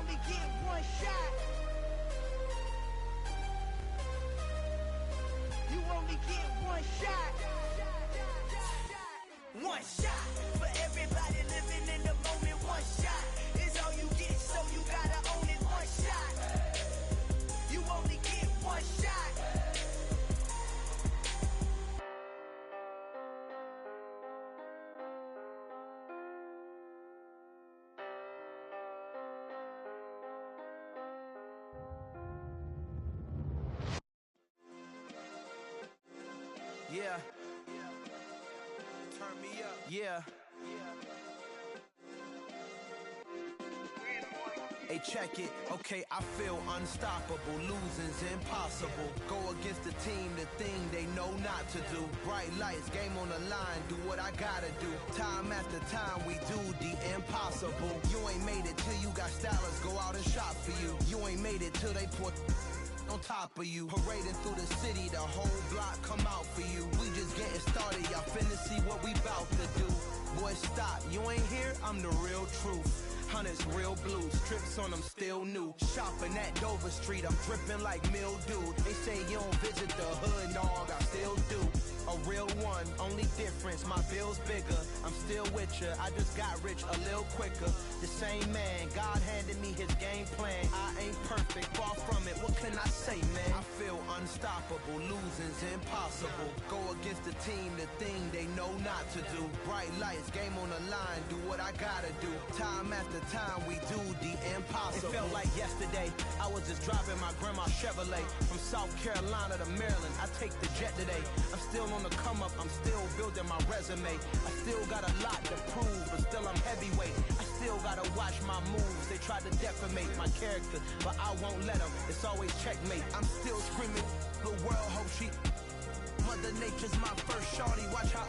only get one shot. You only get one shot. One shot for everybody living in the moment. One shot is all you get, so you gotta own it. One shot. You only get one shot. Yeah. Turn me up. Yeah. Hey, check it. Okay, I feel unstoppable. Losing's impossible. Go against the team, the thing they know not to do. Bright lights, game on the line. Do what I gotta do. Time after time, we do the impossible. You ain't made it till you got stylers go out and shop for you. You ain't made it till they put on top of you. Parading through the city, the whole block come out for you. We just getting started, y'all finna see what we bout to do. Boy, stop, you ain't here, I'm the real truth. Hunters, real blues, strips on them still new. Shopping at Dover Street, I'm dripping like mildew. They say you don't visit the hood, dog, I still do. A real one, only difference, my bill's bigger. I'm still with ya, I just got rich a little quicker. The same man, God handed me his game plan. I ain't perfect, far from it, what can I say, man? I feel unstoppable, losing's impossible. Go against the team, the thing they know not to do. Bright lights, game on the line, do what I gotta do. Time after time, we do the impossible. It felt like yesterday, I was just driving my grandma's Chevrolet. From South Carolina to Maryland, I take the jet today. I'm still on the come up, I'm still building my resume. I still got a lot to prove, but still I'm heavyweight. I still gotta watch my moves. They tried to defamate my character, but I won't let them. It's always checkmate. I'm still screaming, the world hope she. Mother Nature's my first shorty, watch how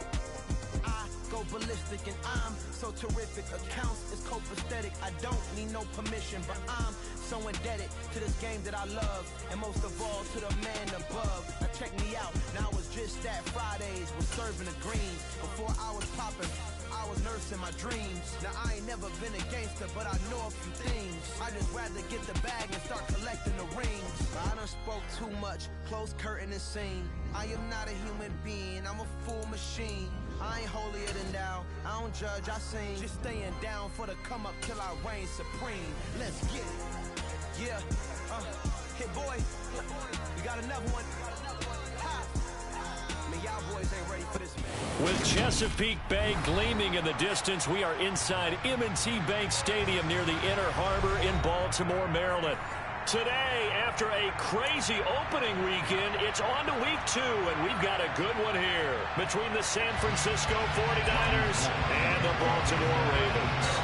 I go ballistic, and I'm so terrific. Accounts is copacetic. I don't need no permission, but I'm so indebted to this game that I love, and most of all to the man above. Now check me out, now it was just that Fridays was serving the greens. Before I was popping, I was nursing my dreams. Now I ain't never been a gangster, but I know a few things. I just rather get the bag and start collecting the rings. But I done spoke too much, close curtain and scene. I am not a human being, I'm a full machine. I ain't holier than thou, I don't judge, I sing. Just staying down for the come up till I reign supreme. Let's get it. Yeah, hit boy, we got another one. Ha. Man, y'all boys ain't ready for this, man. With Chesapeake Bay gleaming in the distance, we are inside M&T Bank Stadium near the Inner Harbor in Baltimore, Maryland. Today, after a crazy opening weekend, it's on to week 2, and we've got a good one here between the San Francisco 49ers and the Baltimore Ravens.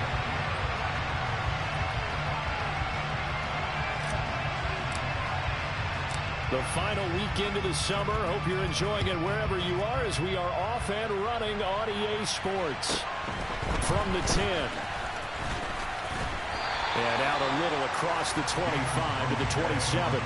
The final weekend of the summer. Hope you're enjoying it wherever you are as we are off and running on EA Sports. From the 10. And out a little across the 25 to the 27.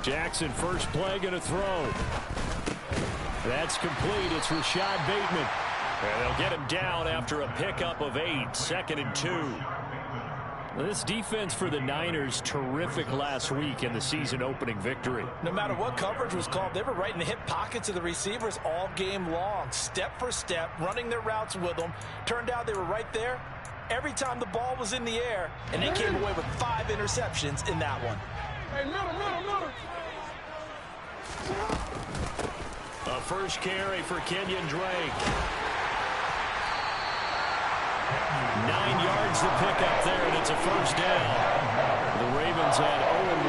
Jackson, first play, going to throw. That's complete. It's Rashad Bateman. And they'll get him down after a pickup of 8, 2nd and 2. This defense for the Niners, terrific last week in the season-opening victory. No matter what coverage was called, they were right in the hip pockets of the receivers all game long, step for step, running their routes with them. Turned out they were right there every time the ball was in the air, and they came away with 5 interceptions in that one. Hey, middle. A first carry for Kenyon Drake. 9 yards to pick up there, and it's a first down. The Ravens had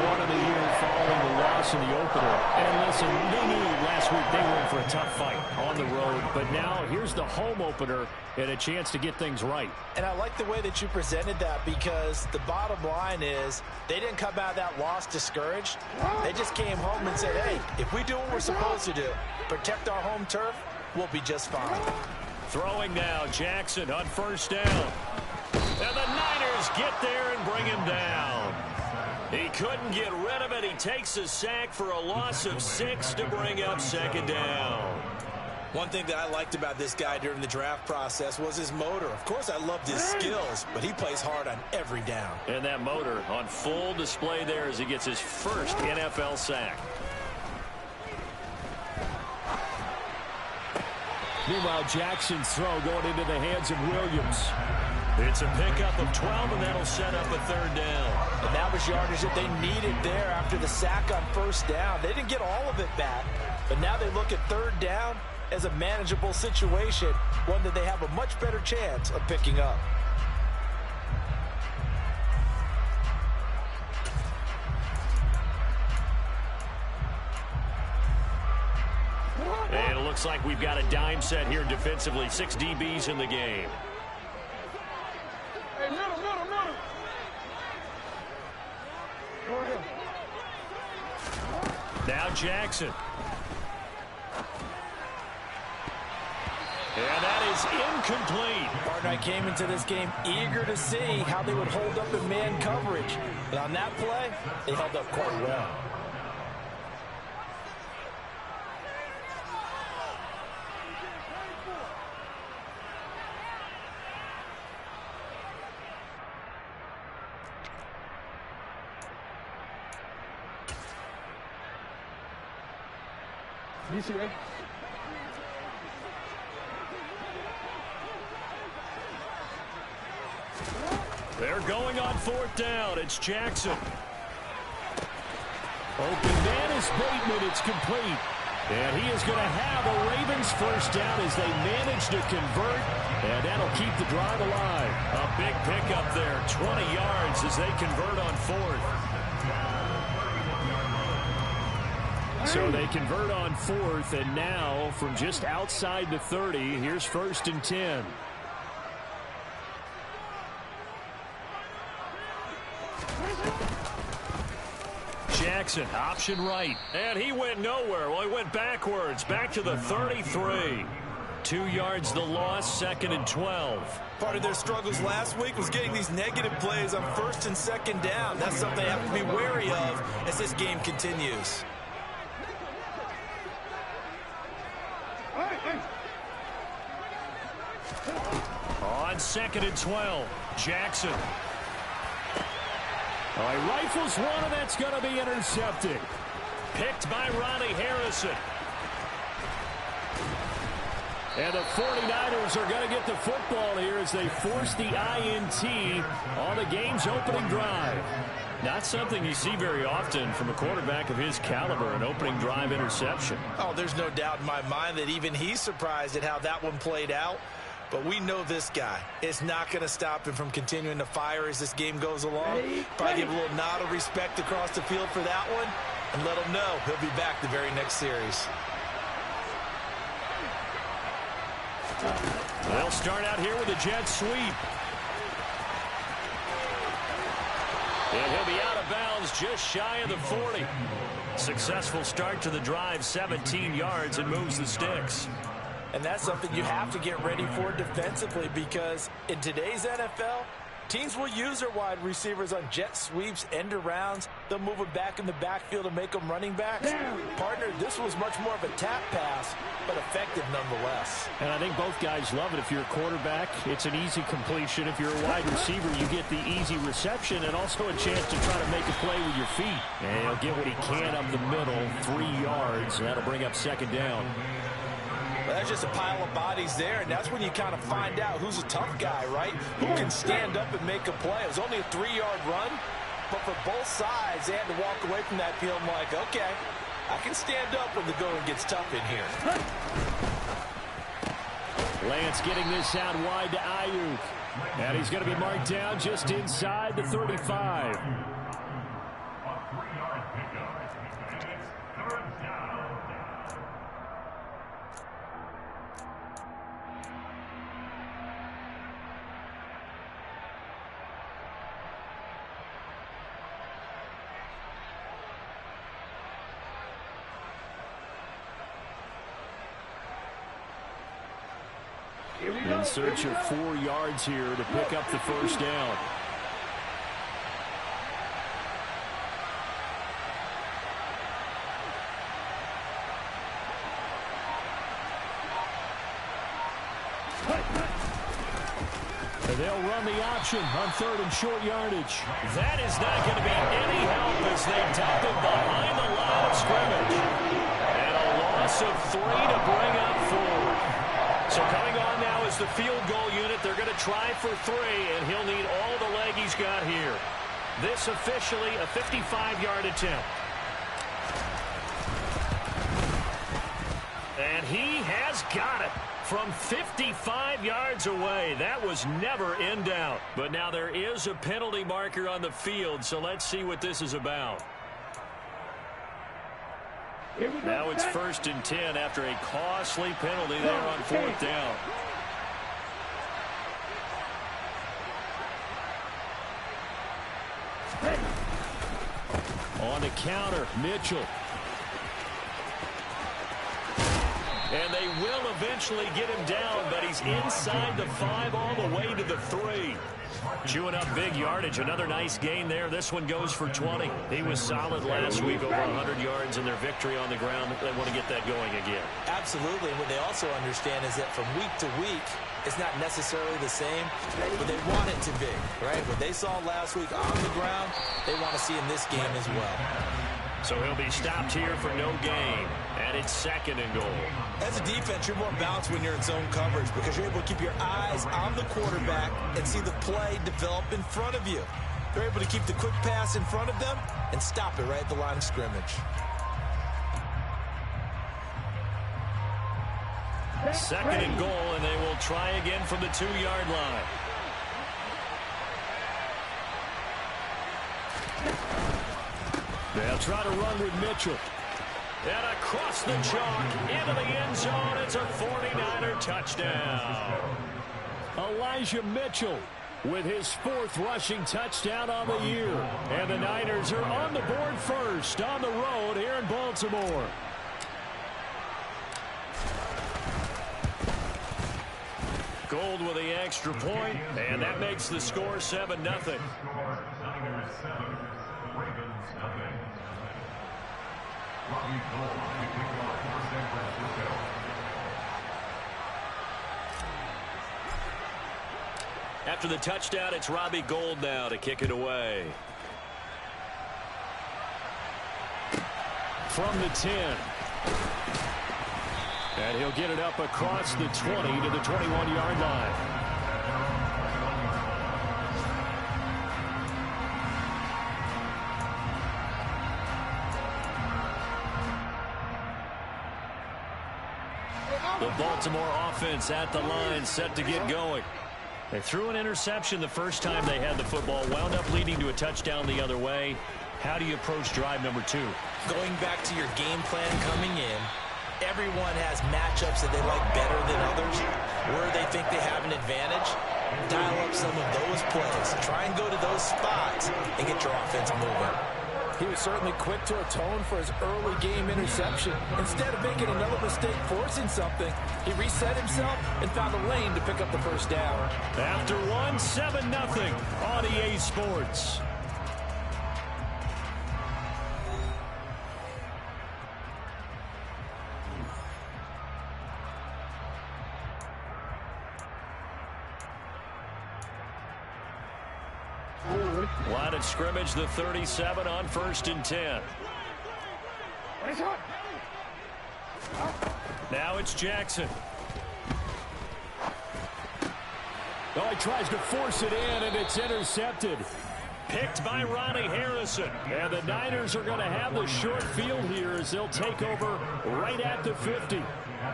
0-1 in the year following the loss in the opener. And listen, they knew last week they were in for a tough fight on the road. But now here's the home opener and a chance to get things right. And I like the way that you presented that, because the bottom line is they didn't come out of that loss discouraged. They just came home and said, hey, if we do what we're supposed to do, protect our home turf, we'll be just fine. Throwing now, Jackson on first down. And the Niners get there and bring him down. He couldn't get rid of it. He takes a sack for a loss of 6 to bring up second down. One thing that I liked about this guy during the draft process was his motor. Of course, I loved his skills, but he plays hard on every down. And that motor on full display there as he gets his first NFL sack. Meanwhile, Jackson's throw going into the hands of Williams. It's a pickup of 12, and that'll set up a third down. And that was yardage that they needed there after the sack on first down. They didn't get all of it back, but now they look at third down as a manageable situation, one that they have a much better chance of picking up. And it looks like we've got a dime set here defensively. 6 DBs in the game. Hey, middle. Go ahead. Now Jackson. And that is incomplete. Partner, I came into this game eager to see how they would hold up in man coverage. But on that play, they held up quite well. You see that? They're going on fourth down. It's Jackson. Open man is Bateman. It's complete. And he is going to have a Ravens first down as they manage to convert. And that'll keep the drive alive. A big pickup there. 20 yards as they convert on fourth. So they convert on fourth, and now from just outside the 30, here's first and 10. Jackson, option right, and he went nowhere. Well, he went backwards, back to the 33. 2 yards the loss, second and 12. Part of their struggles last week was getting these negative plays on first and second down. That's something they have to be wary of as this game continues. On second and 12, Jackson. Oh, he rifles one, and that's going to be intercepted. Picked by Ronnie Harrison. And the 49ers are going to get the football here as they force the INT on the game's opening drive. Not something you see very often from a quarterback of his caliber, an opening drive interception. Oh, there's no doubt in my mind that even he's surprised at how that one played out. But we know this guy is not going to stop him from continuing to fire as this game goes along. Probably give a little nod of respect across the field for that one and let him know he'll be back the very next series. They'll start out here with a jet sweep. And he'll be out of bounds just shy of the 40. Successful start to the drive, 17 yards, and moves the sticks. And that's something you have to get ready for defensively, because in today's NFL, teams will use their wide receivers on jet sweeps, end arounds. They'll move it back in the backfield and make them running backs. Partner, this was much more of a tap pass, but effective nonetheless. And I think both guys love it. If you're a quarterback, it's an easy completion. If you're a wide receiver, you get the easy reception and also a chance to try to make a play with your feet. And he'll get what he can up the middle, 3 yards. That'll bring up second down. Well, that's just a pile of bodies there, and that's when you kind of find out who's a tough guy, right? Who can stand up and make a play. It was only a 3-yard run, but for both sides, they had to walk away from that field like, okay, I can stand up when the going gets tough in here. Lance getting this out wide to Ayuk. And he's going to be marked down just inside the 35. In search of 4 yards here to pick up the first down. They'll run the option on 3rd and short yardage. That is not going to be any help as they dump it behind the line of scrimmage. And a loss of 3 to bring up 4. So coming on now is the field goal unit. They're going to try for 3, and he'll need all the leg he's got here. This officially a 55-yard attempt. And he has got it from 55 yards away. That was never in doubt. But now there is a penalty marker on the field, so let's see what this is about. Now it's 1st and 10 after a costly penalty there on 4th down. On the counter, Mitchell. And they will eventually get him down, but he's inside the 5 all the way to the 3. Chewing up big yardage. Another nice gain there. This one goes for 20. He was solid last week, over 100 yards in their victory on the ground. They want to get that going again. Absolutely. And what they also understand is that from week to week, it's not necessarily the same, but they want it to be, right? What they saw last week on the ground, they want to see in this game as well. So he'll be stopped here for no gain. And it's 2nd and goal. As a defense, you're more balanced when you're in zone coverage because you're able to keep your eyes on the quarterback and see the play develop in front of you. They're able to keep the quick pass in front of them and stop it right at the line of scrimmage. 2nd and goal, and they will try again from the 2-yard line. They'll try to run with Mitchell. And across the chalk, into the end zone, it's a 49er touchdown. Elijah Mitchell with his 4th rushing touchdown on the year. And the Niners are on the board first on the road here in Baltimore. Gold with the extra point, and that makes the score 7-0. After the touchdown, it's Robbie Gould now to kick it away. From the 10. And he'll get it up across the 20 to the 21-yard line. The Baltimore offense at the line, set to get going. They threw an interception the first time they had the football, wound up leading to a touchdown the other way. How do you approach drive number 2? Going back to your game plan coming in, everyone has matchups that they like better than others, where they think they have an advantage. Dial up some of those plays. Try and go to those spots and get your offense moving. He was certainly quick to atone for his early game interception. Instead of making another mistake forcing something, he reset himself and found a lane to pick up the first down. After one, 7-0 on EA Sports. Line of scrimmage, the 37 on 1st and 10. Now it's Jackson. Oh, he tries to force it in, and it's intercepted. Picked by Ronnie Harrison. And the Niners are going to have the short field here as they'll take over right at the 50.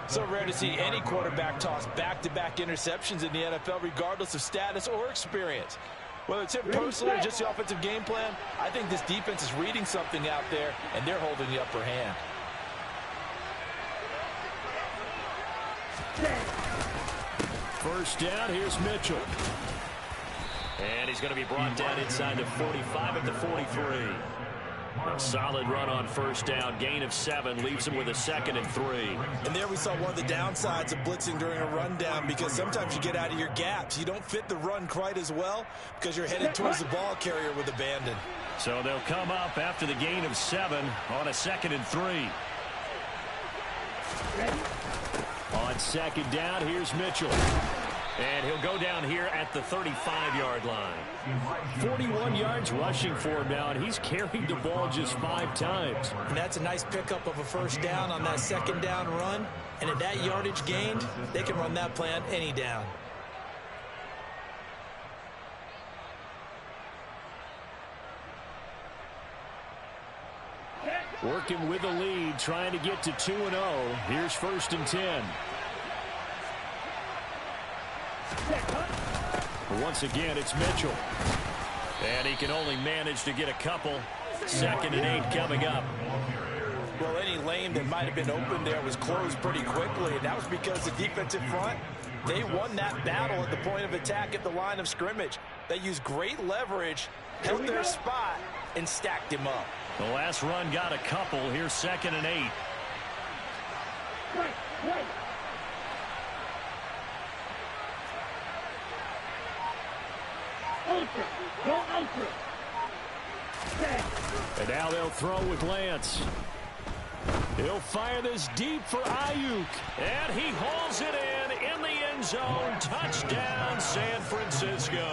So rare to see any quarterback toss back-to-back interceptions in the NFL, regardless of status or experience. Whether it's him personally or just the offensive game plan, I think this defense is reading something out there, and they're holding the upper hand. First down, here's Mitchell. And he's going to be brought down inside the 45 at the 43. A solid run on first down. Gain of 7 leaves him with a 2nd and 3. And there we saw one of the downsides of blitzing during a rundown, because sometimes you get out of your gaps. You don't fit the run quite as well because you're headed towards the ball carrier with abandon. So they'll come up after the gain of 7 on a 2nd and 3. On second down, here's Mitchell. And he'll go down here at the 35-yard line. 41 yards rushing for him now, and he's carried the ball just 5 times. And that's a nice pickup of a first down on that second down run. And at that yardage gained, they can run that play on any down. Working with the lead, trying to get to 2-0. Here's 1st and 10. Once again, it's Mitchell. And he can only manage to get a couple. 2nd and 8 coming up. Well, any lane that might have been open there was closed pretty quickly, and that was because the defensive front, they won that battle at the point of attack at the line of scrimmage. They used great leverage, held their spot, and stacked him up. The last run got a couple. Here's 2nd and 8. And now they'll throw with Lance. He'll fire this deep for Ayuk. And he hauls it in the end zone. Touchdown, San Francisco.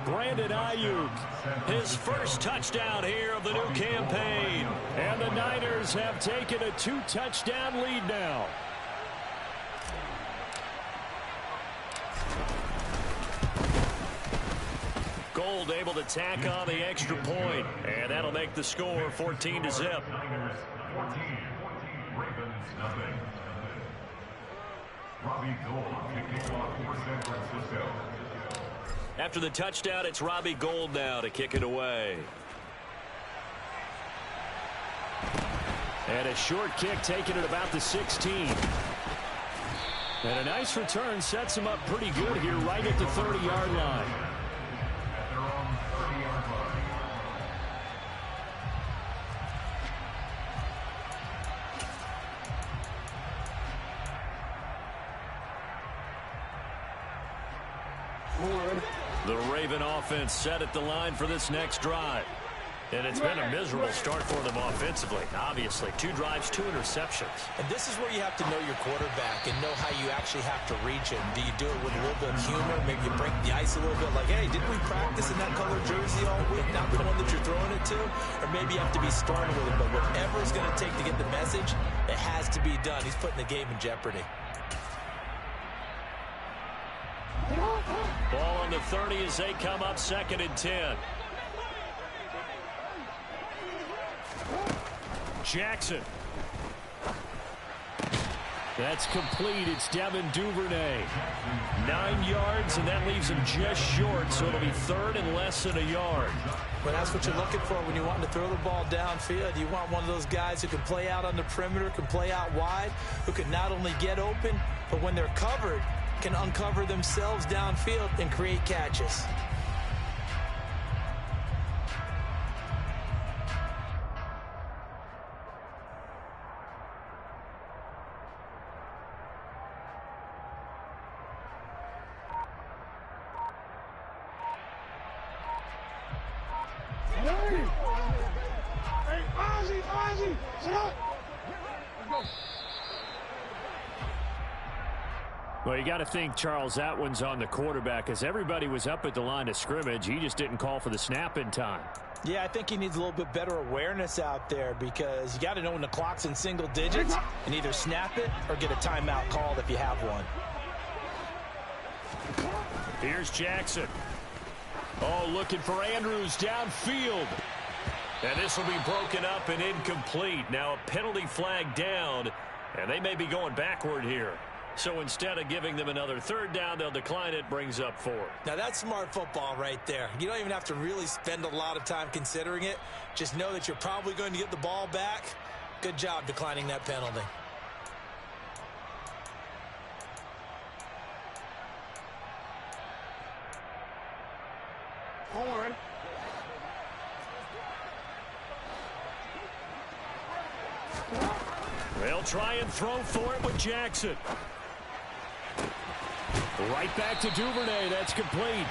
Brandon Ayuk, his first touchdown here of the new campaign. And the Niners have taken a 2-touchdown lead now. Gold able to tack on the extra point, and that'll make the score 14-0. After the touchdown, it's Robbie Gould now to kick it away. And a short kick taken at about the 16. And a nice return sets him up pretty good here right at the 30-yard line. The Raven offense set at the line for this next drive. And it's been a miserable start for them offensively. Obviously, 2 drives, 2 interceptions. And this is where you have to know your quarterback and know how you actually have to reach him. Do you do it with a little bit of humor? Maybe you break the ice a little bit like, hey, didn't we practice in that color jersey all week? Not the one that you're throwing it to? Or maybe you have to be stern with it. But whatever it's going to take to get the message, it has to be done. He's putting the game in jeopardy. Ball on the 30 as they come up 2nd and 10. Jackson. That's complete. It's Devin Duvernay. 9 yards, and that leaves him just short, so it'll be 3rd and less than a yard. Well, that's what you're looking for when you want to throw the ball downfield. You want one of those guys who can play out on the perimeter, can play out wide, who can not only get open, but when they're covered, can uncover themselves downfield and create catches. Well, you got to think, Charles, that one's on the quarterback, as everybody was up at the line of scrimmage. He just didn't call for the snap in time. Yeah, I think he needs a little bit better awareness out there, because you got to know when the clock's in single digits and either snap it or get a timeout called if you have one. Here's Jackson. Oh, looking for Andrews downfield. And this will be broken up and incomplete. Now a penalty flag down, and they may be going backward here. So instead of giving them another third down, they'll decline it, brings up 4. Now that's smart football right there. You don't even have to really spend a lot of time considering it. Just know that you're probably going to get the ball back. Good job declining that penalty. Horn. They'll try and throw for it with Jackson. Right back to Duvernay. That's complete.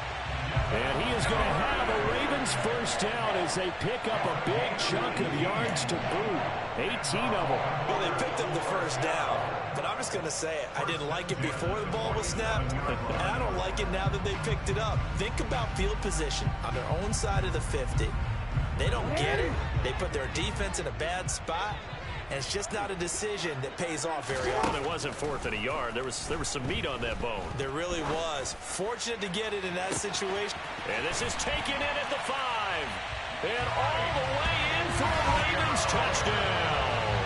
And he is going to have a Ravens first down as they pick up a big chunk of yards to boot. 18 of them. Well, they picked up the first down, but I'm just going to say it. I didn't like it before the ball was snapped, and I don't like it now that they picked it up. Think about field position on their own side of the 50. They don't get it. They put their defense in a bad spot. And it's just not a decision that pays off very often. Well, it wasn't 4th and a yard. There was some meat on that bone. There really was. Fortunate to get it in that situation. And this is taken in at the 5. And all the way in for a Ravens touchdown.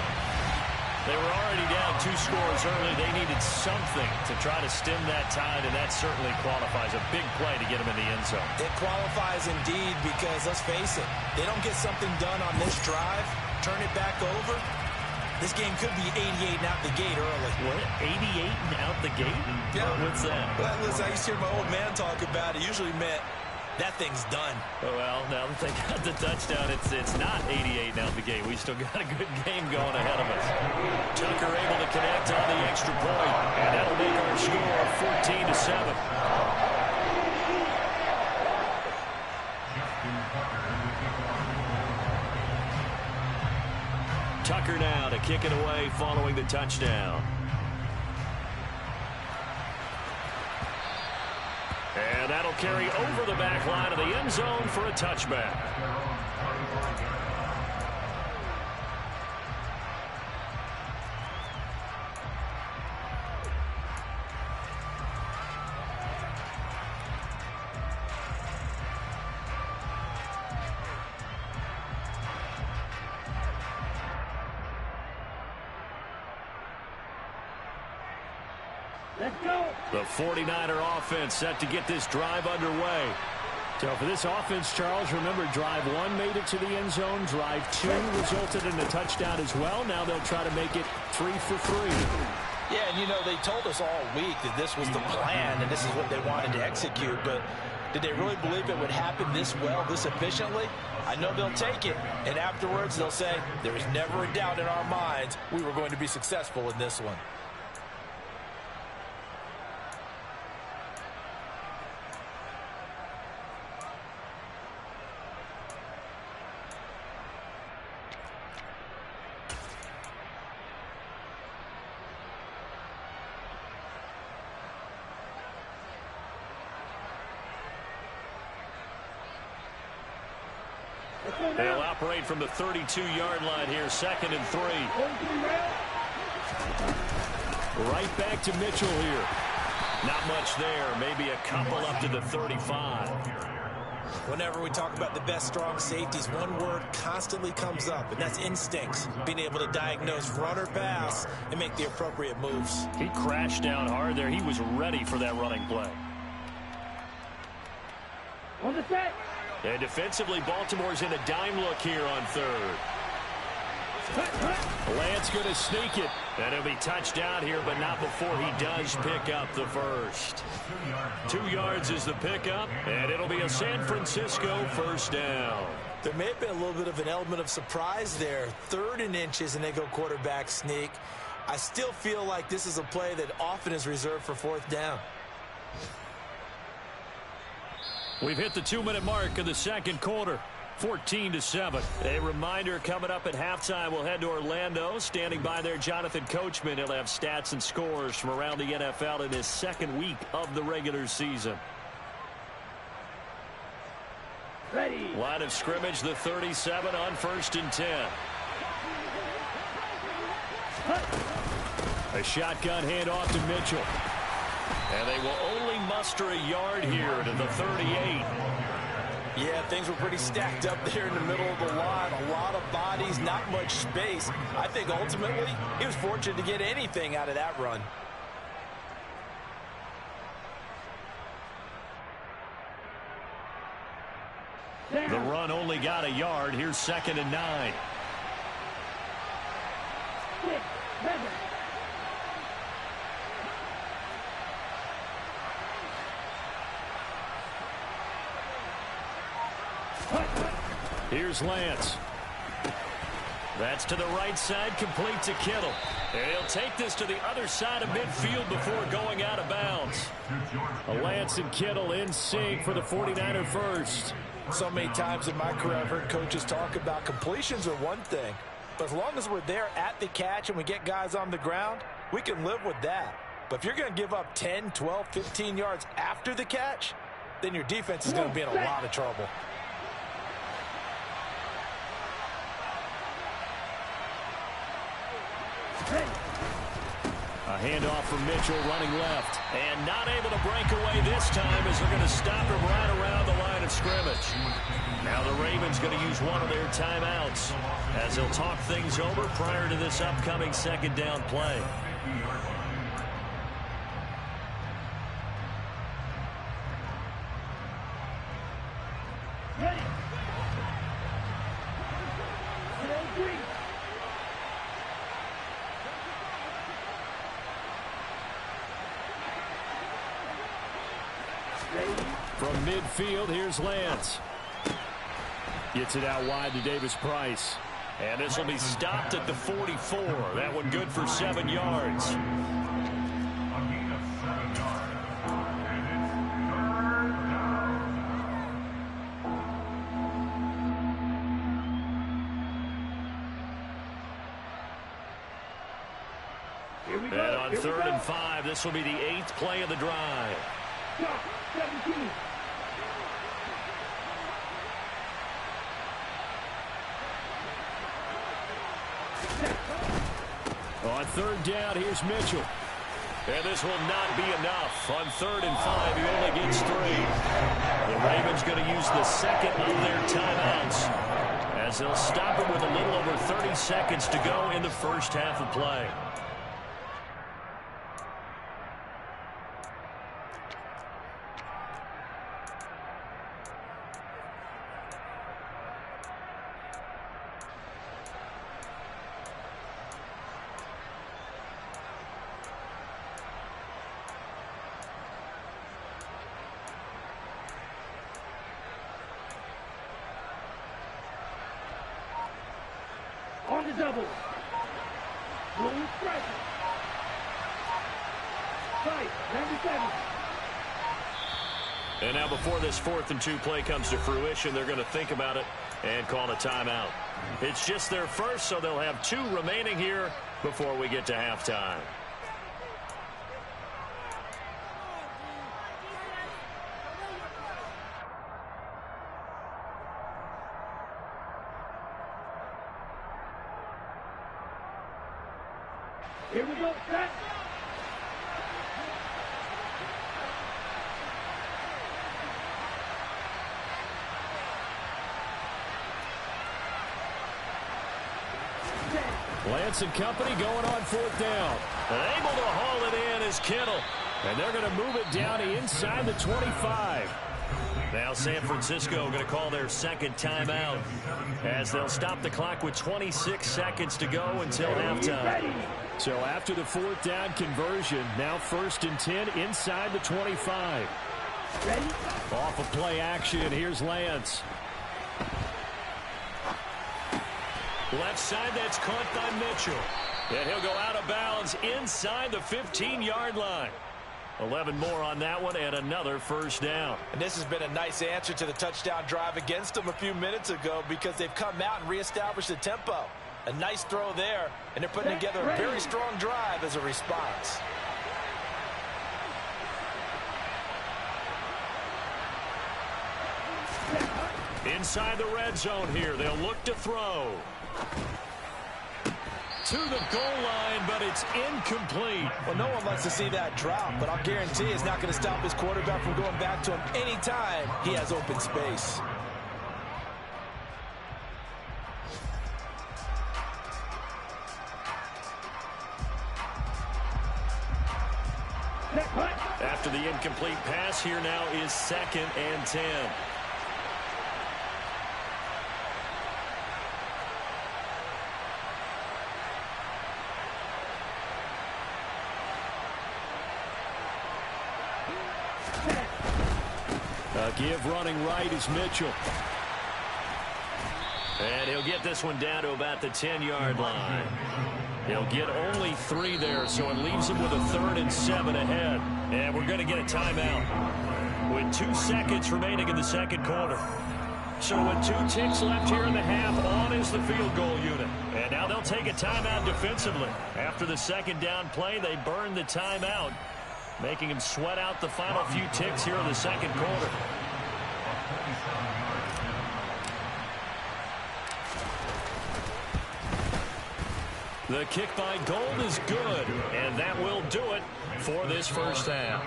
They were already down 2 scores early. They needed something to try to stem that tide, and that certainly qualifies. A big play to get them in the end zone. It qualifies indeed because, let's face it, they don't get something done on this drive, turn it back over. This game could be 88 and out the gate early. What? 88 and out the gate? Yeah. What's that? Well, listen, I used to hear my old man talk about it. It usually meant that thing's done. Well, now that they got the touchdown, it's not 88 and out the gate. We still got a good game going ahead of us. Tucker able to connect on the extra point, and that'll make our score 14-7. Tucker now to kick it away following the touchdown. And that'll carry over the back line of the end zone for a touchback. Let's go. The 49er offense set to get this drive underway. So for this offense, Charles, remember drive 1 made it to the end zone. Drive 2 resulted in a touchdown as well. Now they'll try to make it 3 for 3. Yeah, and you know, they told us all week that this was the plan and this is what they wanted to execute, but did they really believe it would happen this well, this efficiently? I know they'll take it, and afterwards they'll say, there was never a doubt in our minds we were going to be successful in this one. They'll operate from the 32-yard line here, 2nd and 3. Right back to Mitchell here. Not much there, maybe a couple up to the 35. Whenever we talk about the best strong safeties, one word constantly comes up, and that's instincts. Being able to diagnose run or pass and make the appropriate moves. He crashed down hard there. He was ready for that running play. On the set. And defensively, Baltimore's in a dime look here on 3rd. Lance going to sneak it. And it'll be touchdown here, but not before he does pick up the first. 2 yards is the pickup, and it'll be a San Francisco first down. There may have been a little bit of an element of surprise there. 3rd and inches, and they go quarterback sneak. I still feel like this is a play that often is reserved for 4th down. We've hit the 2-minute mark of the second quarter. 14-7. A reminder coming up at halftime. We'll head to Orlando. Standing by there, Jonathan Coachman. He'll have stats and scores from around the NFL in his 2nd week of the regular season. Ready. Line of scrimmage, the 37 on 1st and 10. A shotgun handoff to Mitchell. And they will only muster a yard here to the 38. Yeah, things were pretty stacked up there in the middle of the line. A lot of bodies, not much space. I think ultimately he was fortunate to get anything out of that run. The run only got a yard. Here's 2nd and 9. 6, 7. Here's Lance. That's to the right side, complete to Kittle. And he'll take this to the other side of midfield before going out of bounds. Lance and Kittle in sync for the 49er first. So many times in my career I've heard coaches talk about completions are one thing, but as long as we're there at the catch and we get guys on the ground, we can live with that. But if you're going to give up 10, 12, 15 yards after the catch, then your defense is going to be in a lot of trouble. A handoff from Mitchell running left. And not able to break away this time as they're going to stop him right around the line of scrimmage. Now the Ravens going to use one of their timeouts as they'll talk things over prior to this upcoming 2nd down play. Ready. 3. From midfield, here's Lance. Gets it out wide to Davis Price. And this will be stopped at the 44. That one good for 7 yards. And on 3rd and 5, this will be the 8th play of the drive. Stop. 17. On 3rd down, here's Mitchell. And this will not be enough. On 3rd and 5, he only gets 3. The Ravens going to use the 2nd of their timeouts as they'll stop him with a little over 30 seconds to go in the first half of play. On the double. Blue striker. 5, number 7. And now before this 4th and 2 play comes to fruition, they're going to think about it and call a timeout. It's just their first, so they'll have 2 remaining here before we get to halftime. Here we go, set. Lance and company going on 4th down. And able to haul it in is Kittle. And they're going to move it down to inside the 25. Now San Francisco going to call their 2nd timeout as they'll stop the clock with 26 seconds to go until halftime. So after the 4th down conversion, now 1st and 10 inside the 25. Ready? Off of play action, here's Lance. Left side, that's caught by Mitchell. And he'll go out of bounds inside the 15-yard line. 11 more on that one and another first down. And this has been a nice answer to the touchdown drive against them a few minutes ago because they've come out and reestablished the tempo. A nice throw there, and they're putting together a very strong drive as a response. Inside the red zone here, they'll look to throw. To the goal line, but it's incomplete. Well, no one wants to see that drop, but I'll guarantee it's not going to stop his quarterback from going back to him anytime he has open space. After the incomplete pass, here now is 2nd and 10. Give running right is Mitchell. And he'll get this one down to about the 10-yard line. He'll get only 3 there, so it leaves him with a 3rd and 7 ahead. And we're going to get a timeout with 2 seconds remaining in the second quarter. So with 2 ticks left here in the half, on is the field goal unit. And now they'll take a timeout defensively. After the second down play, they burn the timeout, making him sweat out the final few ticks here in the second quarter. The kick by Gold is good, and that will do it for this first half.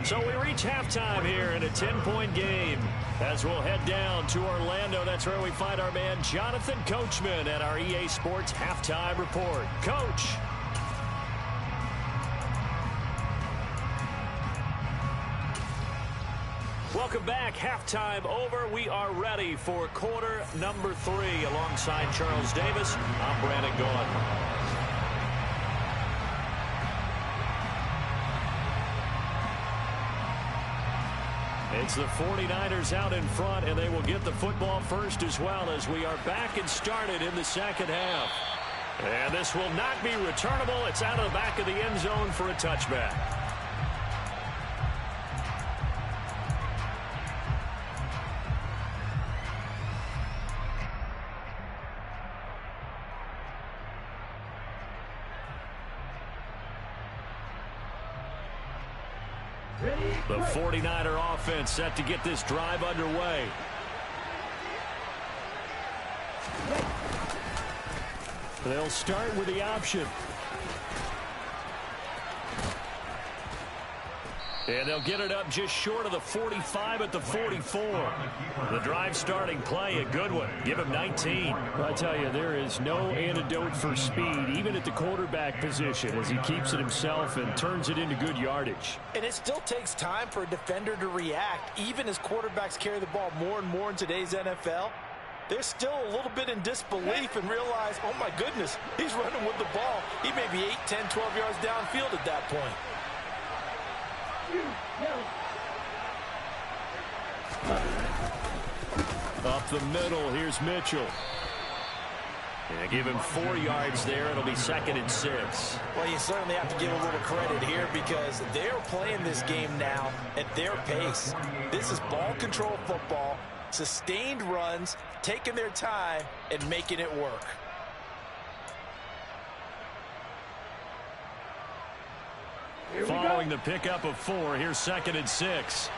So we reach halftime here in a 10-point game as we'll head down to Orlando. That's where we find our man Jonathan Coachman at our EA Sports Halftime Report. Coach. Welcome back. Halftime over. We are ready for quarter number 3. Alongside Charles Davis, I'm Brandon Gaudin. It's the 49ers out in front, and they will get the football first as well as we are back and started in the second half. And this will not be returnable. It's out of the back of the end zone for a touchback. The 49er offense set to get this drive underway. They'll start with the option. And they'll get it up just short of the 45 at the 44. The drive starting play, a good one. Give him 19. I tell you, there is no antidote for speed, even at the quarterback position, as he keeps it himself and turns it into good yardage. And it still takes time for a defender to react, even as quarterbacks carry the ball more and more in today's NFL. They're still a little bit in disbelief and realize, oh my goodness, he's running with the ball. He may be 8, 10, 12 yards downfield at that point. Up the middle, here's Mitchell. Yeah, give him 4 yards there. It'll be 2nd and 6. Well, you certainly have to give a little credit here because they're playing this game now at their pace. This is ball control football, sustained runs, taking their time, and making it work. Following the pickup of 4, here's 2nd and 6.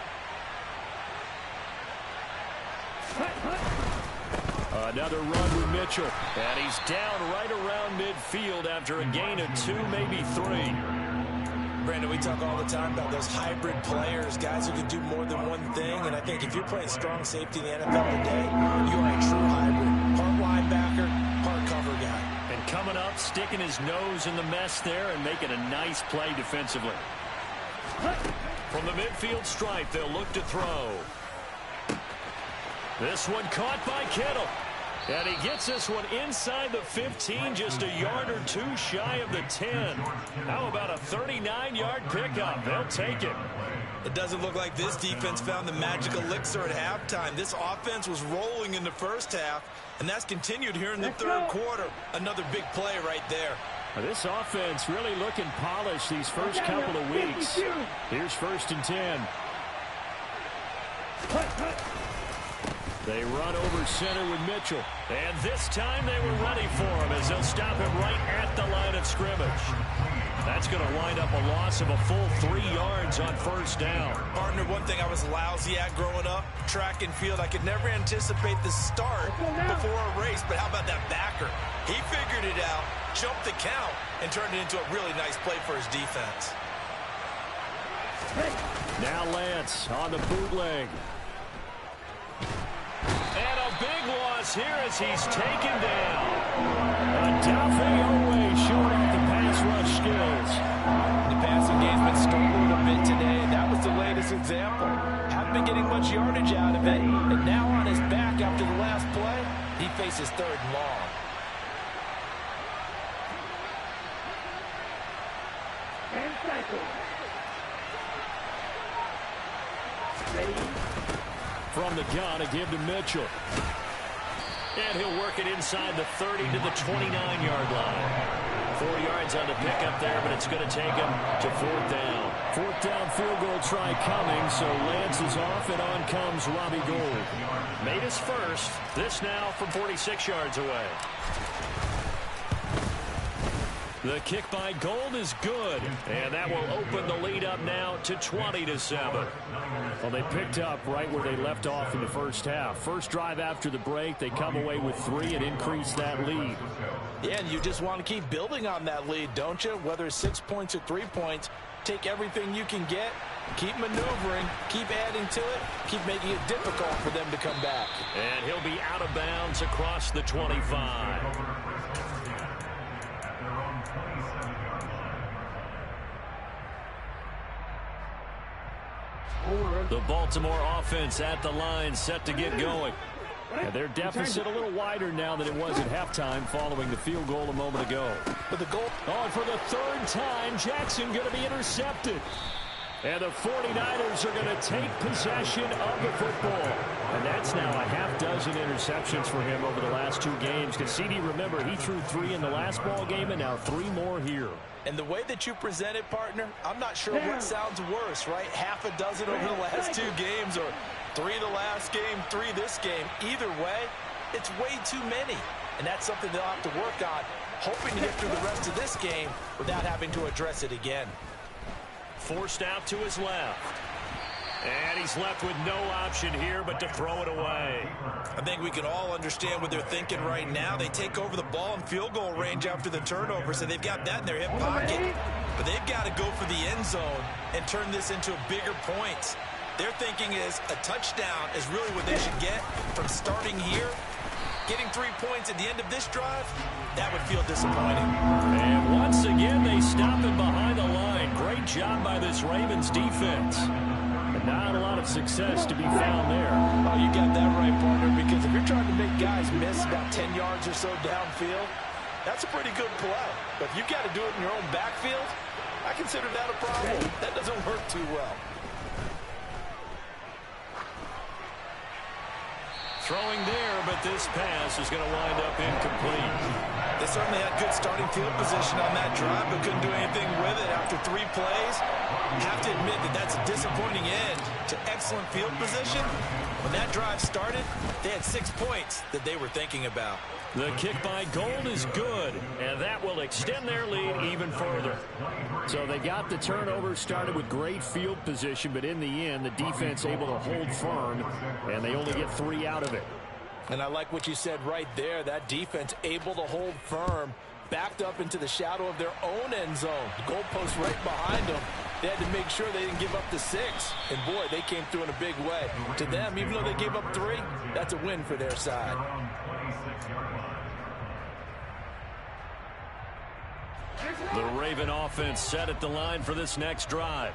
Another run with Mitchell. And he's down right around midfield after a gain of 2, maybe 3. Brandon, we talk all the time about those hybrid players, guys who can do more than one thing. And I think if you're playing strong safety in the NFL today, you are a true hybrid. Part linebacker, part cover guy. And coming up, sticking his nose in the mess there and making a nice play defensively. From the midfield stripe, they'll look to throw. This one caught by Kittle. And he gets this one inside the 15, just a yard or 2 shy of the 10. How about a 39-yard pickup? They'll take it. It doesn't look like this defense found the magic elixir at halftime. This offense was rolling in the first half, and that's continued here in the third quarter. Another big play right there. This offense really looking polished these first couple of weeks. Here's 1st and 10. They run over center with Mitchell. And this time they were ready for him as they'll stop him right at the line of scrimmage. That's going to wind up a loss of a full 3 yards on 1st down. Partner, one thing I was lousy at growing up, track and field, I could never anticipate the start before a race, but how about that backer? He figured it out, jumped the count, and turned it into a really nice play for his defense. Now Lance on the bootleg. And a big loss here as he's taken down. Odafe Oweh showing off the pass rush skills. the passing game's been struggling a bit today, and that was the latest example. Haven't been getting much yardage out of it, and now on his back after the last play, he faces 3rd and long. And cycle. Ready. From the gun, a give to Mitchell. And he'll work it inside the 30 to the 29-yard line. 4 yards on the pickup there, but it's going to take him to 4th down. 4th down field goal try coming, so Lance is off, and on comes Robbie Gould. Made his first. This now from 46 yards away. The kick by Gould is good, and that will open the lead up now to 20-7. Well, they picked up right where they left off in the first half. First drive after the break, they come away with 3 and increase that lead. Yeah, and you just want to keep building on that lead, don't you? Whether it's 6 points or 3 points, take everything you can get, keep maneuvering, keep adding to it, keep making it difficult for them to come back. And he'll be out of bounds across the 25. The Baltimore offense at the line, set to get going. And their deficit a little wider now than it was at halftime following the field goal a moment ago. But the goal... Oh, for the 3rd time, Jackson going to be intercepted. And the 49ers are going to take possession of the football. And that's now a half dozen interceptions for him over the last 2 games. Because CD, remember, he threw 3 in the last ball game and now 3 more here. And the way that you present it, partner, I'm not sure what sounds worse, right? Half a dozen over the last 2 games, or 3 the last game, 3 this game. Either way, it's way too many. And that's something they'll have to work on, hoping to get through the rest of this game without having to address it again. Forced out to his left. And he's left with no option here but to throw it away. I think we can all understand what they're thinking right now. They take over the ball in field goal range after the turnover, so they've got that in their hip pocket. But they've got to go for the end zone and turn this into a bigger point. Their thinking is a touchdown is really what they should get from starting here. Getting 3 points at the end of this drive, that would feel disappointing. And once again, they stop him behind the line. Great job by this Ravens defense. And not a lot of success to be found there. Oh, you got that right, partner, because if you're trying to make guys miss about 10 yards or so downfield, that's a pretty good play. But if you've got to do it in your own backfield, I consider that a problem. That doesn't work too well. Throwing there, but this pass is going to wind up incomplete. They certainly had good starting field position on that drive, but couldn't do anything with it after 3 plays. Have to admit that that's a disappointing end to excellent field position. When that drive started, they had 6 points that they were thinking about. The kick by Gould is good, and that will extend their lead even further. So they got the turnover started with great field position, but in the end, the defense able to hold firm, and they only get 3 out of it. And I like what you said right there. That defense able to hold firm, backed up into the shadow of their own end zone. The goalpost right behind them. They had to make sure they didn't give up the 6. And, boy, they came through in a big way. To them, even though they gave up 3, that's a win for their side. The Raven offense set at the line for this next drive.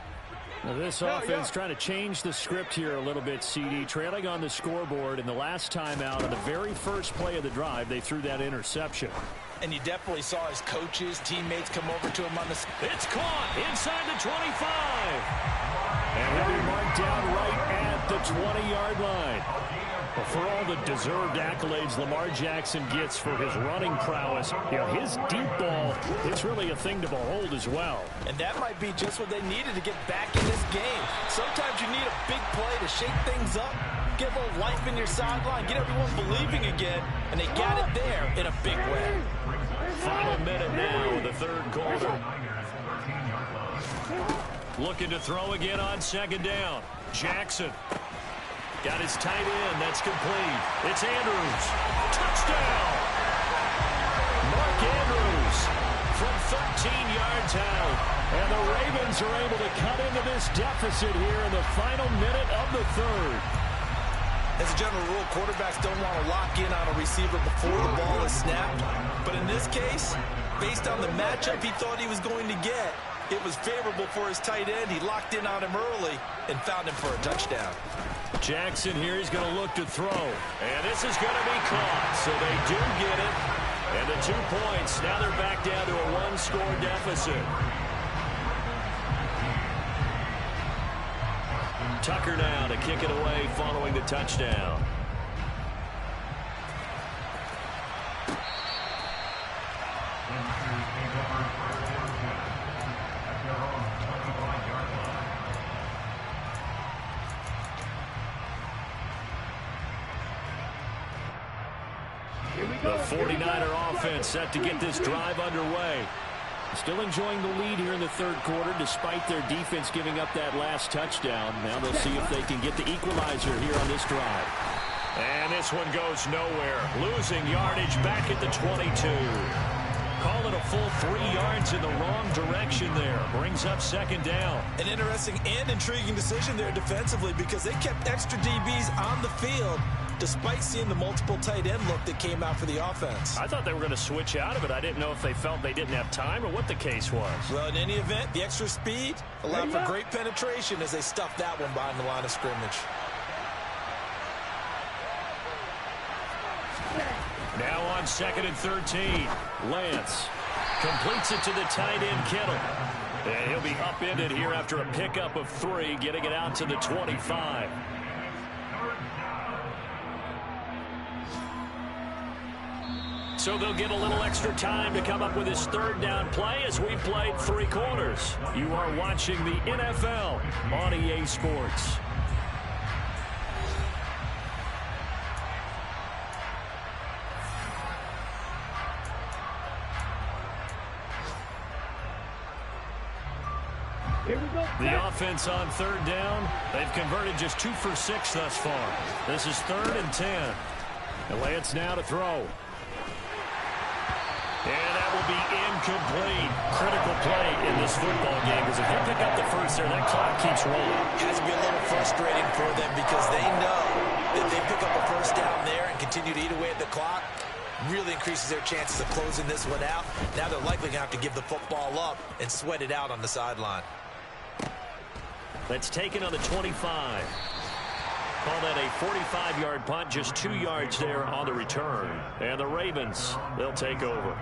Now this offense trying to change the script here a little bit, CD. Trailing on the scoreboard, and the last time out on the very first play of the drive, they threw that interception. And you definitely saw his coaches, teammates come over to him on the... It's caught inside the 25. And he'll be marked down right at the 20-yard line. Well, for all the deserved accolades Lamar Jackson gets for his running prowess, you know, his deep ball, it's really a thing to behold as well. And that might be just what they needed to get back in this game. Sometimes you need a big play to shake things up, get a little life in your sideline, get everyone believing again, and they got it there in a big way. Final minute now of the third quarter. Looking to throw again on second down. Jackson. Got his tight end. That's complete. It's Andrews. Touchdown! Mark Andrews from 13 yards out. And the Ravens are able to cut into this deficit here in the final minute of the third. As a general rule, quarterbacks don't want to lock in on a receiver before the ball is snapped. But in this case, based on the matchup he thought he was going to get, It was favorable for his tight end. He locked in on him early and found him for a touchdown. Jackson here, he's going to look to throw. And this is going to be caught. So they do get it. And the 2 points. Now they're back down to a one-score deficit. Tucker now to kick it away following the touchdown. The 49er offense set to get this drive underway. Still enjoying the lead here in the third quarter despite their defense giving up that last touchdown. Now they'll see if they can get the equalizer here on this drive. And this one goes nowhere. Losing yardage back at the 22. Call it a full 3 yards in the wrong direction there. Brings up second down. An interesting and intriguing decision there defensively because they kept extra DBs on the field despite seeing the multiple tight end look that came out for the offense. I thought they were going to switch out of it. I didn't know if they felt they didn't have time or what the case was. Well, in any event, the extra speed allowed for great penetration as they stuffed that one behind the line of scrimmage. Now on 2nd and 13. Lance completes it to the tight end, Kittle. And he'll be upended here after a pickup of 3, getting it out to the 25. So they'll get a little extra time to come up with his third down play as we played 3 quarters. You are watching the NFL on EA Sports. The offense on 3rd down, they've converted just 2 for 6 thus far. This is 3rd and 10. And Lance now to throw. And that will be incomplete. Critical play in this football game because if they pick up the first there, that clock keeps rolling. It has to be a little frustrating for them because they know that they pick up a first down there and continue to eat away at the clock. Really increases their chances of closing this one out. Now they're likely going to have to give the football up and sweat it out on the sideline. That's taken on the 25. Call that a 45-yard punt, just 2 yards there on the return. And the Ravens, they'll take over.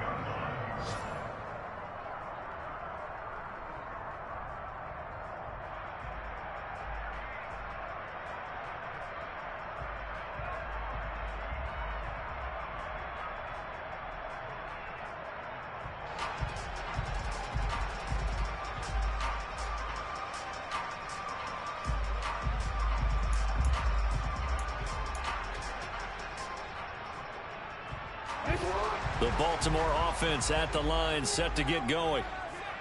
The Baltimore offense at the line, set to get going.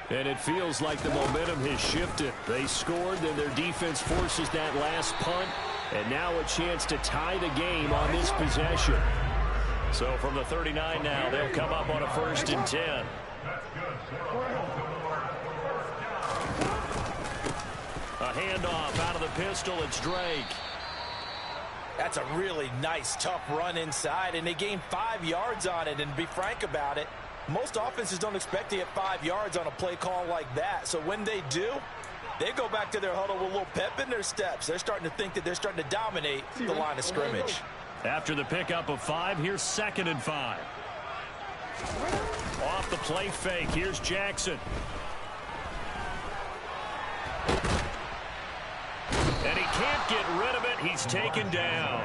And it feels like the momentum has shifted. They scored, then their defense forces that last punt. And now a chance to tie the game on this possession. So from the 39 now, they'll come up on a 1st and 10. A handoff out of the pistol. It's Drake. That's a really nice, tough run inside, and they gained 5 yards on it. And to be frank about it, most offenses don't expect to get 5 yards on a play call like that. So when they do, they go back to their huddle with a little pep in their steps. They're starting to think that they're starting to dominate the line of scrimmage. After the pickup of 5, here's 2nd and 5. Off the play fake, here's Jackson. And he can't get rid of it. He's taken down.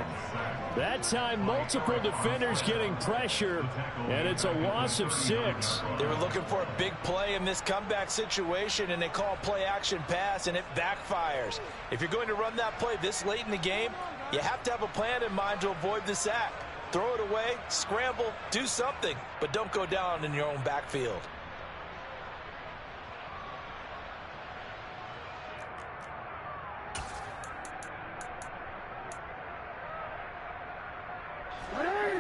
That time, multiple defenders getting pressure, and it's a loss of 6. They were looking for a big play in this comeback situation, and they call play-action pass, and it backfires. If you're going to run that play this late in the game, you have to have a plan in mind to avoid the sack. Throw it away, scramble, do something, but don't go down in your own backfield.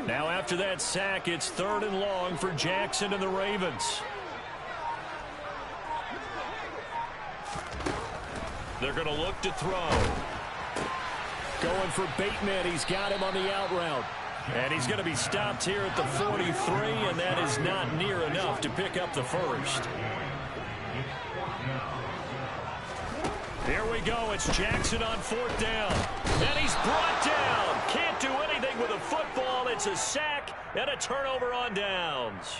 Now after that sack, it's 3rd and long for Jackson and the Ravens. They're going to look to throw. Going for Bateman. He's got him on the out route. And he's going to be stopped here at the 43, and that is not near enough to pick up the first. Here we go. It's Jackson on 4th down. And he's brought down. Can't do anything with a football. It's a sack and a turnover on downs.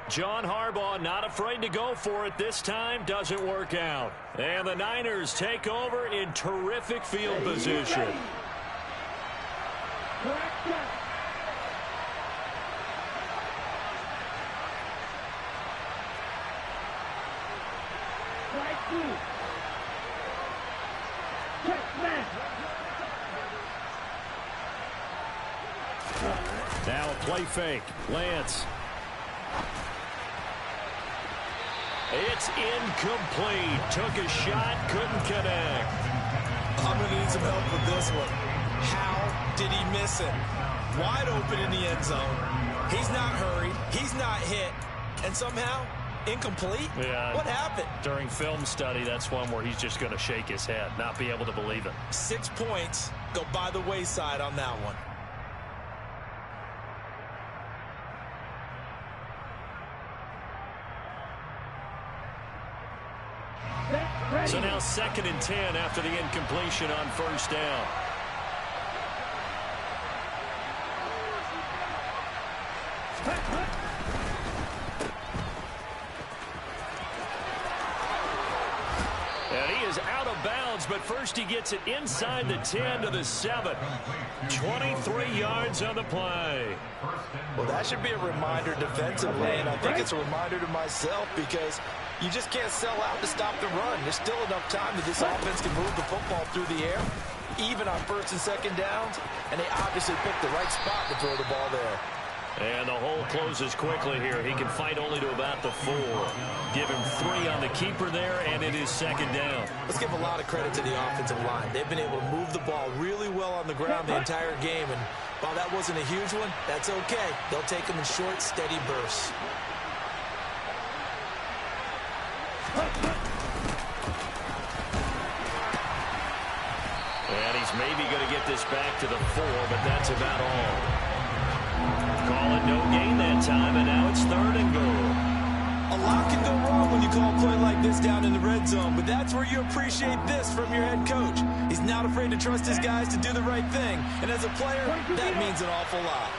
John Harbaugh not afraid to go for it this time. Doesn't work out. And the Niners take over in terrific field position. Now a play fake. Lance. It's incomplete. Took a shot, couldn't connect. I'm going to need some help with this one. How did he miss it? Wide open in the end zone. He's not hurried. He's not hit. And somehow, incomplete? Yeah. What happened? During film study, that's one where he's just going to shake his head, not be able to believe it. 6 points go by the wayside on that one. So now 2nd and 10 after the incompletion on 1st down. And he is out of bounds, but first he gets it inside the 10 to the 7. 23 yards on the play. Well, that should be a reminder defensively, and I think it's a reminder to myself because you just can't sell out to stop the run. There's still enough time that this offense can move the football through the air, even on 1st and 2nd downs, and they obviously picked the right spot to throw the ball there. And the hole closes quickly here. He can fight only to about the 4. Give him 3 on the keeper there, and it is 2nd down. Let's give a lot of credit to the offensive line. They've been able to move the ball really well on the ground the entire game, and while that wasn't a huge one, that's okay. They'll take them in short, steady bursts. And he's maybe going to get this back to the 4, but that's about all. Call it no gain that time, and now it's 3rd and goal. A lot can go wrong when you call a play like this down in the red zone, but that's where you appreciate this from your head coach. He's not afraid to trust his guys to do the right thing, and as a player, that means an awful lot.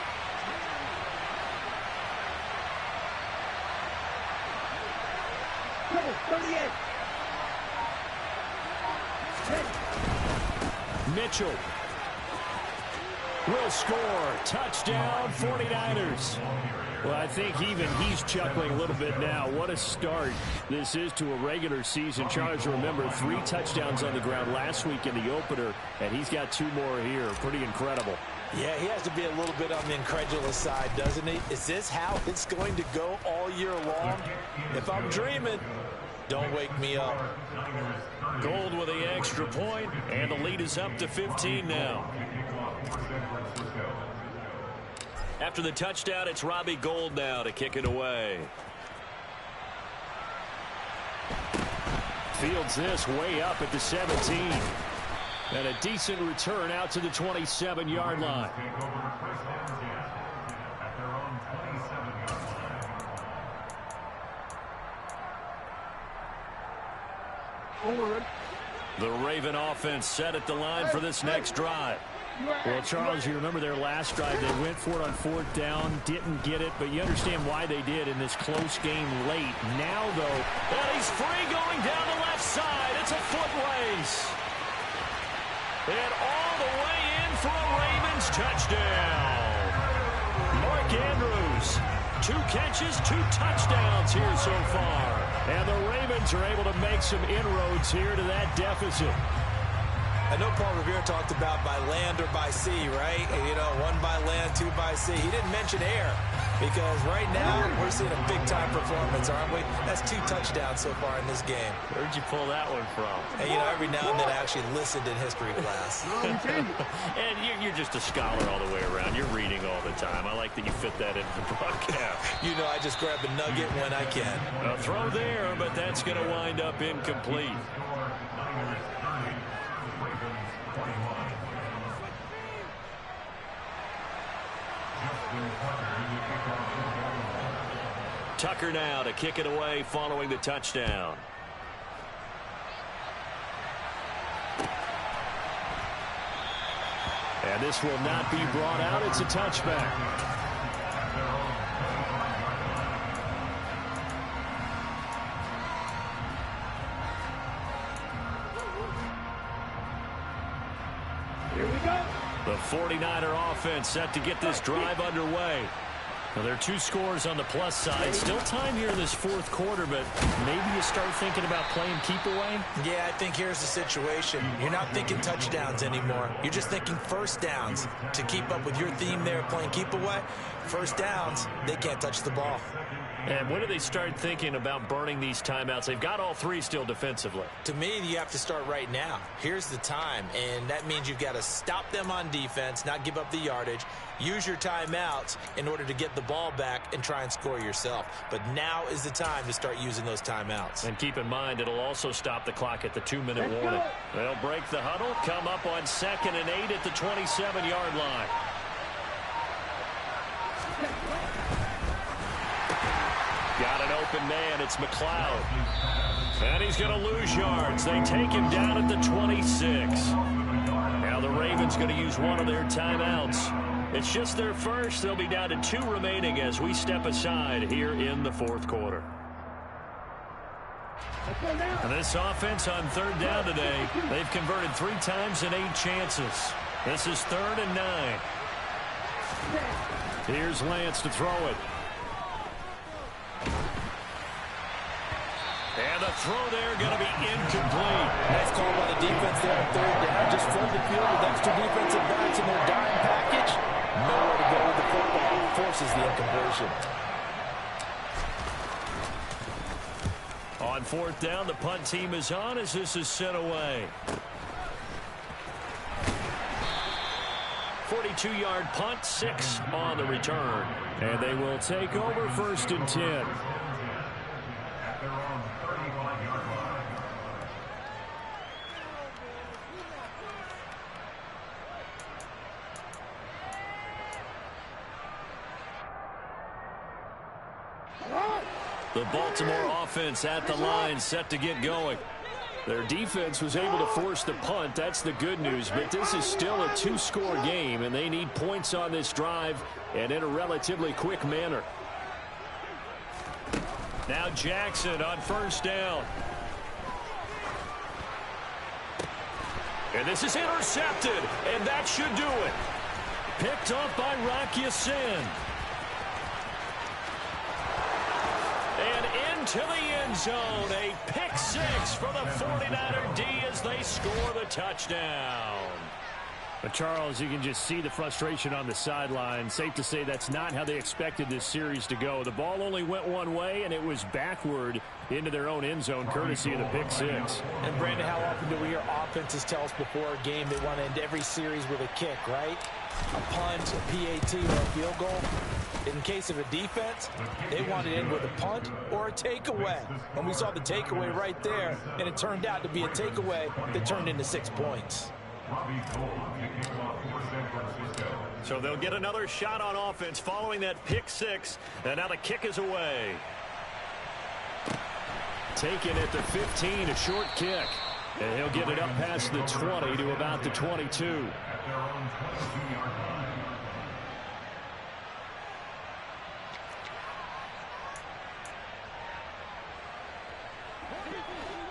Mitchell will score. Touchdown, 49ers. Well, I think even he's chuckling a little bit now. What a start this is to a regular season. Charles, remember, 3 touchdowns on the ground last week in the opener, and he's got 2 more here. Pretty incredible. Yeah, he has to be a little bit on the incredulous side, doesn't he? Is this how it's going to go all year long? If I'm dreaming, don't wake me up. Gold with the extra point, and the lead is up to 15 now. After the touchdown, it's Robbie Gould now to kick it away. Fields this way up at the 17. And a decent return out to the 27-yard line. The Raven offense set at the line for this next drive. Well, Charles, you remember their last drive. They went for it on 4th down, didn't get it, but you understand why they did in this close game late. Now, though, and he's free going down the left side. It's a foot race. And all the way in for a Ravens touchdown. Mark Andrews, 2 catches, 2 touchdowns here so far. And the Ravens are able to make some inroads here to that deficit. I know Paul Revere talked about by land or by sea, right? You know, 1 by land, 2 by sea. He didn't mention air because right now we're seeing a big-time performance, aren't we? That's 2 touchdowns so far in this game. Where'd you pull that one from? And, you know, every now and then I actually listened in history class. And you're just a scholar all the way around. You're reading all the time. I like that you fit that into the broadcast. You know, I just grab a nugget when I can. A throw there, but that's going to wind up incomplete. Tucker now to kick it away following the touchdown. And this will not be brought out. It's a touchback. Here we go. The 49er offense set to get this drive underway. Well, there are 2 scores on the plus side. Still time here in this fourth quarter, but maybe you start thinking about playing keep away? Yeah, I think here's the situation. You're not thinking touchdowns anymore. You're just thinking first downs. To keep up with your theme there, playing keep away, first downs, they can't touch the ball. And when do they start thinking about burning these timeouts? They've got all 3 still defensively. To me, you have to start right now. Here's the time, and that means you've got to stop them on defense, not give up the yardage, use your timeouts in order to get the ball back and try and score yourself. But now is the time to start using those timeouts. And keep in mind, it'll also stop the clock at the 2-minute warning. They'll break the huddle, come up on 2nd and 8 at the 27-yard line. Got an open man. It's McLeod. And he's going to lose yards. They take him down at the 26. Now the Ravens going to use one of their timeouts. It's just their first. They'll be down to 2 remaining as we step aside here in the fourth quarter. And this offense on 3rd down today, they've converted 3 times in 8 chances. This is 3rd and 9. Here's Lance to throw it. And the throw there going to be incomplete. Nice call by the defense there on 3rd down. Just flood the field with extra defensive backs in their dime package. Nowhere to go with the football. Forces the incompletion. On 4th down, the punt team is on as this is sent away. 42-yard punt, 6 on the return. And they will take over 1st and 10. The Baltimore offense at the line, set to get going. Their defense was able to force the punt. That's the good news. But this is still a 2-score game, and they need points on this drive and in a relatively quick manner. Now Jackson on 1st down. And this is intercepted, and that should do it. Picked up by Rock Ya-Sin. And into the end zone, a pick 6 for the 49er D as they score the touchdown. But Charles, you can just see the frustration on the sideline. Safe to say that's not how they expected this series to go. The ball only went one way, and it was backward into their own end zone, courtesy of the pick 6. And Brandon, how often do we hear offenses tell us before a game they want to end every series with a kick, right? A punt, a PAT, or a field goal. In case of a defense, they want to end with a punt or a takeaway. And we saw the takeaway right there, and it turned out to be a takeaway that turned into 6 points. So they'll get another shot on offense following that pick 6, and now the kick is away. Taken at the 15, a short kick. And he'll get it up past the 20 to about the 22.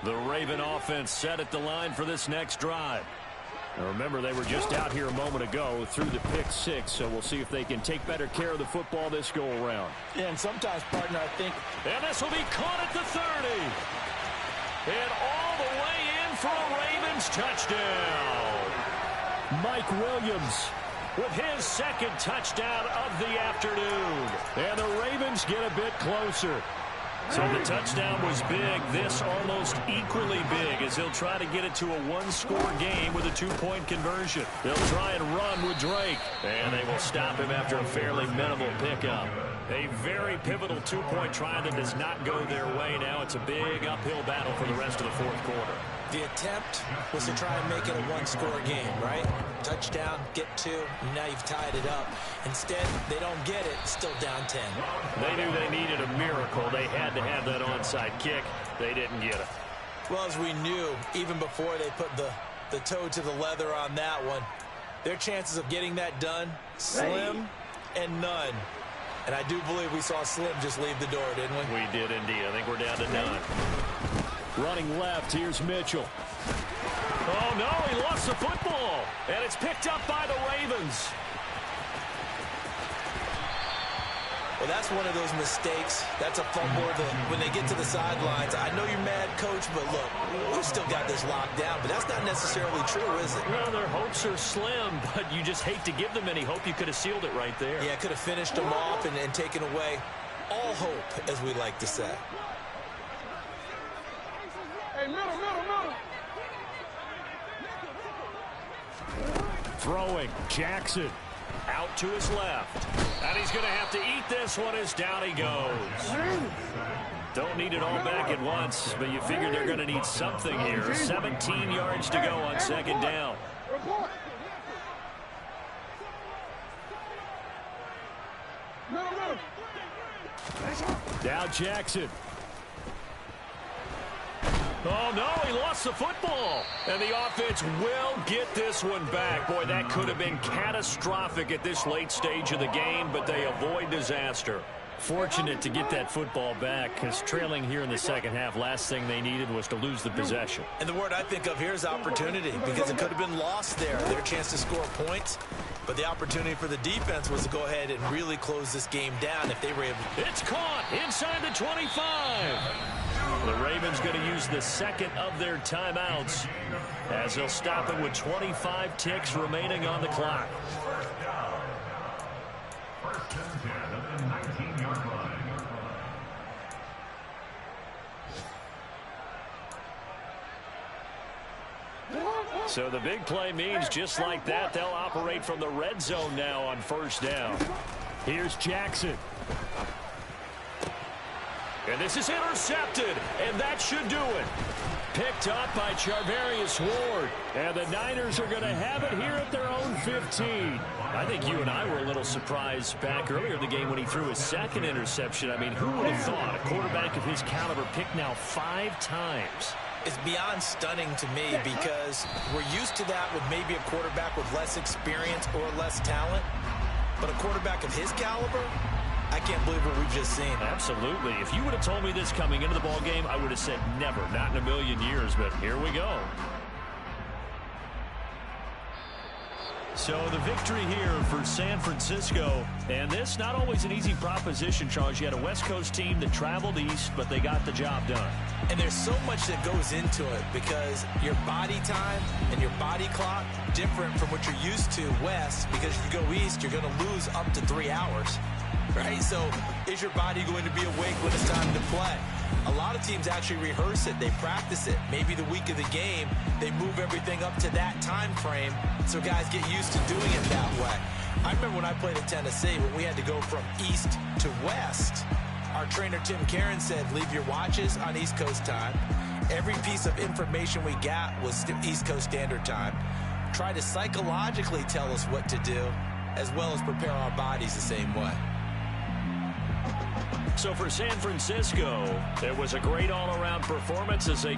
The Raven offense set at the line for this next drive. Now remember, they were just out here a moment ago through the pick 6, so we'll see if they can take better care of the football this go-around. Yeah, and sometimes, partner, I think... And this will be caught at the 30. And all the way in for a Ravens touchdown. Mike Williams with his 2nd touchdown of the afternoon. And the Ravens get a bit closer. So the touchdown was big. This almost equally big as they'll try to get it to a 1-score game with a 2-point conversion. They'll try and run with Drake, and they will stop him after a fairly minimal pickup. A very pivotal 2-point try that does not go their way. Now it's a big uphill battle for the rest of the fourth quarter. The attempt was to try and make it a 1-score game, right? Touchdown, get 2, and now you've tied it up. Instead, they don't get it, still down 10. They knew they needed a miracle. They had to have that onside kick. They didn't get it. Well, as we knew, even before they put the toe to the leather on that one, their chances of getting that done, slim and none. And I do believe we saw Slim just leave the door, didn't we? We did indeed. I think we're down to none. Running left, here's Mitchell. Oh, no, he lost the football. And it's picked up by the Ravens. Well, that's one of those mistakes. That's a fumble that when they get to the sidelines, I know you're mad, Coach, but look, we've still got this locked down. But that's not necessarily true, is it? Well, their hopes are slim, but you just hate to give them any hope. You could have sealed it right there. Yeah, could have finished them off and taken away all hope, as we like to say. Hey, middle. Throwing, Jackson. Out to his left. And he's going to have to eat this one as down he goes. Don't need it all back at once, but you figure they're going to need something here. 17 yards to go on second down. Now Jackson. Oh, no, he lost the football. And the offense will get this one back. Boy, that could have been catastrophic at this late stage of the game, but they avoid disaster. Fortunate to get that football back, because trailing here in the second half, last thing they needed was to lose the possession. And the word I think of here is opportunity, because it could have been lost there, their chance to score points. But the opportunity for the defense was to go ahead and really close this game down if they were able to. It's caught inside the 25. The Ravens going to use the second of their timeouts as they'll stop it with 25 ticks remaining on the clock. So the big play means just like that, they'll operate from the red zone now on first down. Here's Jackson. And this is intercepted, and that should do it. Picked up by Charvarius Ward. And the Niners are going to have it here at their own 15. I think you and I were a little surprised back earlier in the game when he threw his second interception. I mean, who would have thought a quarterback of his caliber picked now 5 times? It's beyond stunning to me because we're used to that with maybe a quarterback with less experience or less talent. But a quarterback of his caliber, I can't believe what we've just seen. Absolutely. If you would have told me this coming into the ball game, I would have said never, not in a million years, but here we go. So the victory here for San Francisco, and this not always an easy proposition, Charles. You had a West Coast team that traveled east, but they got the job done. And there's so much that goes into it because your body time and your body clock different from what you're used to west, because if you go east, you're going to lose up to 3 hours. Right? So is your body going to be awake when it's time to play? A lot of teams actually rehearse it. They practice it. Maybe the week of the game, they move everything up to that time frame so guys get used to doing it that way. I remember when I played at Tennessee, when we had to go from east to west, our trainer Tim Karen said, leave your watches on East Coast time. Every piece of information we got was East Coast Standard Time. Try to psychologically tell us what to do, as well as prepare our bodies the same way. So for San Francisco, it was a great all-around performance as they